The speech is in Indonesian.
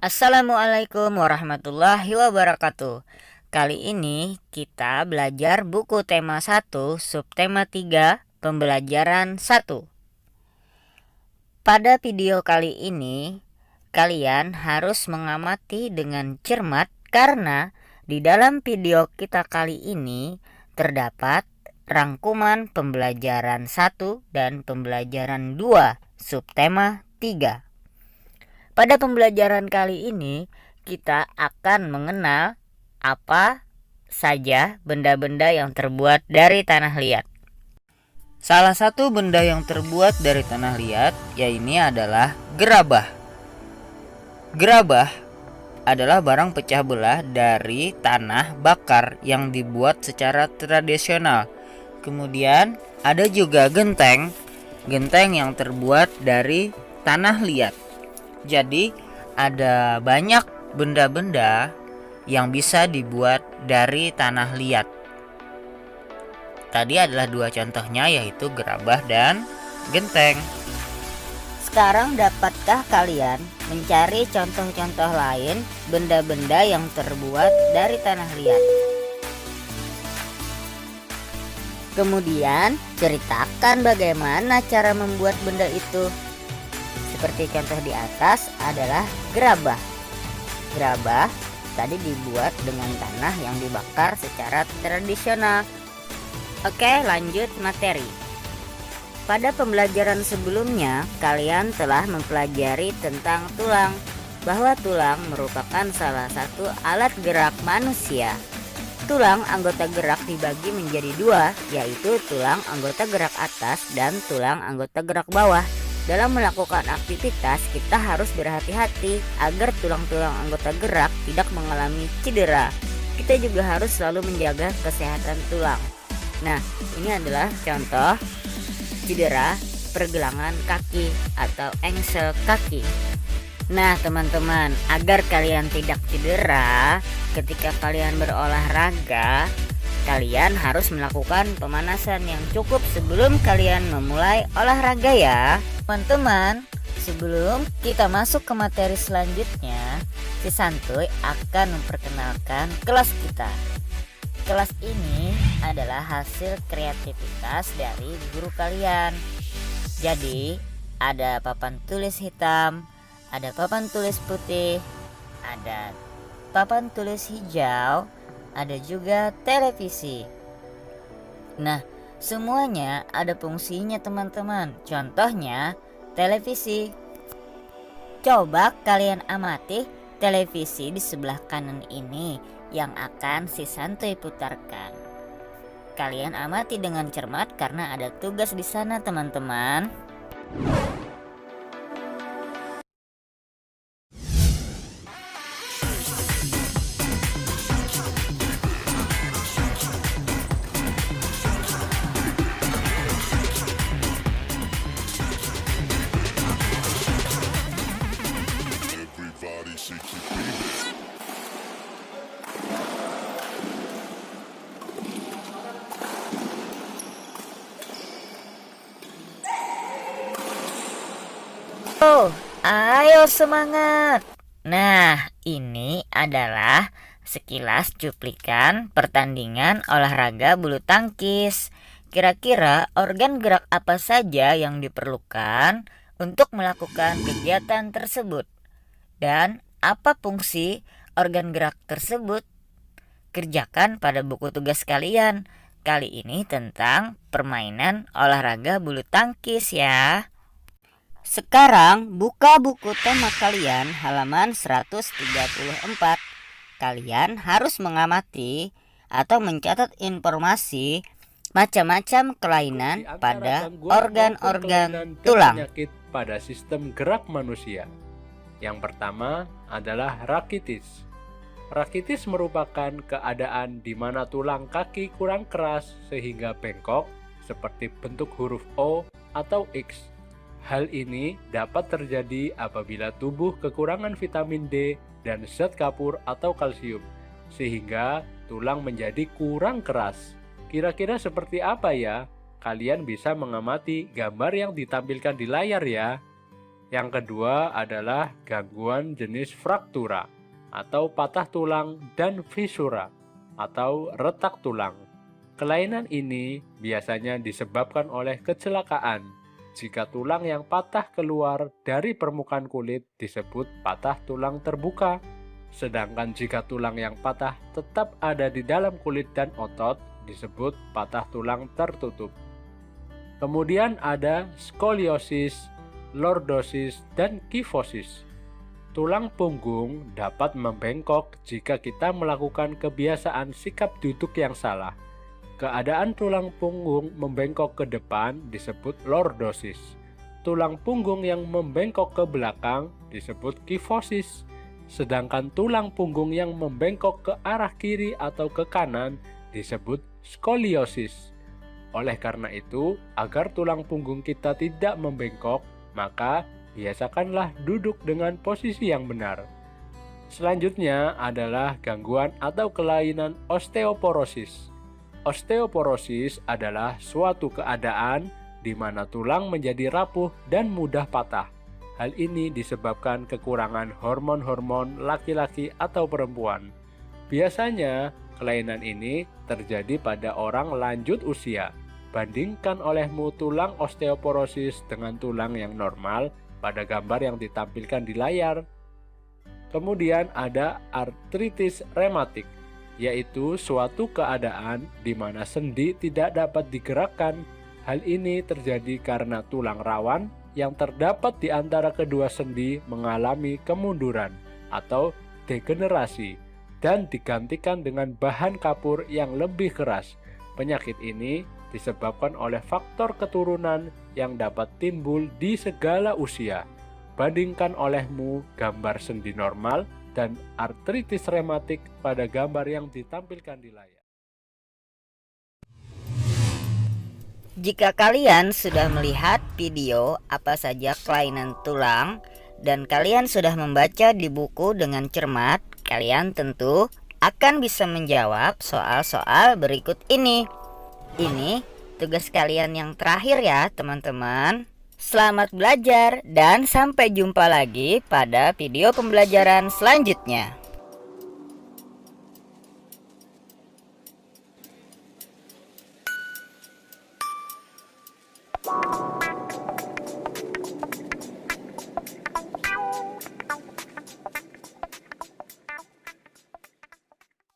Assalamualaikum warahmatullahi wabarakatuh. Kali ini kita belajar buku tema 1, subtema 3, pembelajaran 1. Pada video kali ini, kalian harus mengamati dengan cermat karena di dalam video kita kali ini terdapat rangkuman pembelajaran 1 dan pembelajaran 2, subtema 3. Pada pembelajaran kali ini, kita akan mengenal apa saja benda-benda yang terbuat dari tanah liat. Salah satu benda yang terbuat dari tanah liat yaitu adalah gerabah. Gerabah adalah barang pecah belah dari tanah bakar yang dibuat secara tradisional. Kemudian ada juga genteng yang terbuat dari tanah liat. Jadi ada banyak benda-benda yang bisa dibuat dari tanah liat. Tadi adalah dua contohnya, yaitu gerabah dan genteng. Sekarang dapatkah kalian mencari contoh-contoh lain benda-benda yang terbuat dari tanah liat? Kemudian ceritakan bagaimana cara membuat benda itu. Seperti contoh di atas adalah gerabah. Gerabah tadi dibuat dengan tanah yang dibakar secara tradisional. Oke, lanjut materi. Pada pembelajaran sebelumnya, kalian telah mempelajari tentang tulang, bahwa tulang merupakan salah satu alat gerak manusia. Tulang anggota gerak dibagi menjadi dua, yaitu tulang anggota gerak atas dan tulang anggota gerak bawah. Dalam melakukan aktivitas, kita harus berhati-hati agar tulang-tulang anggota gerak tidak mengalami cedera. Kita juga harus selalu menjaga kesehatan tulang. Nah, ini adalah contoh cedera pergelangan kaki atau engsel kaki. Nah, teman-teman, agar kalian tidak cedera ketika kalian berolahraga, kalian harus melakukan pemanasan yang cukup sebelum kalian memulai olahraga ya. Teman-teman, sebelum kita masuk ke materi selanjutnya, si Santuy akan memperkenalkan kelas kita. Kelas ini adalah hasil kreativitas dari guru kalian. Jadi, ada papan tulis hitam, ada papan tulis putih, ada papan tulis hijau, ada juga televisi. Nah, semuanya ada fungsinya teman-teman. Contohnya televisi. Coba kalian amati televisi di sebelah kanan ini yang akan si Santuy putarkan. Kalian amati dengan cermat karena ada tugas di sana teman-teman. Oh, ayo semangat. Nah, ini adalah sekilas cuplikan pertandingan olahraga bulu tangkis. Kira-kira organ gerak apa saja yang diperlukan untuk melakukan kegiatan tersebut? Dan apa fungsi organ gerak tersebut? Kerjakan pada buku tugas kalian. Kali ini tentang permainan olahraga bulu tangkis ya. Sekarang buka buku tema kalian halaman 134. Kalian harus mengamati atau mencatat informasi macam-macam kelainan pada organ-organ tulang penyakit pada sistem gerak manusia. Yang pertama adalah rakitis. Rakitis merupakan keadaan di mana tulang kaki kurang keras sehingga bengkok seperti bentuk huruf O atau X. Hal ini dapat terjadi apabila tubuh kekurangan vitamin D dan zat kapur atau kalsium, sehingga tulang menjadi kurang keras. Kira-kira seperti apa ya? Kalian bisa mengamati gambar yang ditampilkan di layar ya. Yang kedua adalah gangguan jenis fraktura atau patah tulang dan fisura atau retak tulang. Kelainan ini biasanya disebabkan oleh kecelakaan. Jika tulang yang patah keluar dari permukaan kulit disebut patah tulang terbuka. Sedangkan jika tulang yang patah tetap ada di dalam kulit dan otot disebut patah tulang tertutup. Kemudian ada skoliosis, lordosis, dan kifosis. Tulang punggung dapat membengkok jika kita melakukan kebiasaan sikap duduk yang salah. Keadaan tulang punggung membengkok ke depan disebut lordosis. Tulang punggung yang membengkok ke belakang disebut kifosis. Sedangkan tulang punggung yang membengkok ke arah kiri atau ke kanan disebut skoliosis. Oleh karena itu, agar tulang punggung kita tidak membengkok, maka biasakanlah duduk dengan posisi yang benar. Selanjutnya adalah gangguan atau kelainan osteoporosis. Osteoporosis adalah suatu keadaan di mana tulang menjadi rapuh dan mudah patah. Hal ini disebabkan kekurangan hormon-hormon laki-laki atau perempuan. Biasanya, kelainan ini terjadi pada orang lanjut usia. Bandingkan olehmu tulang osteoporosis dengan tulang yang normal pada gambar yang ditampilkan di layar. Kemudian ada artritis rematik, yaitu suatu keadaan di mana sendi tidak dapat digerakkan. Hal ini terjadi karena tulang rawan yang terdapat di antara kedua sendi mengalami kemunduran atau degenerasi dan digantikan dengan bahan kapur yang lebih keras. Penyakit ini disebabkan oleh faktor keturunan yang dapat timbul di segala usia. Bandingkan olehmu gambar sendi normal dan artritis rematik pada gambar yang ditampilkan di layar. Jika kalian sudah melihat video apa saja kelainan tulang dan kalian sudah membaca di buku dengan cermat, kalian tentu akan bisa menjawab soal-soal berikut ini. Ini tugas kalian yang terakhir ya teman-teman. Selamat belajar dan sampai jumpa lagi pada video pembelajaran selanjutnya.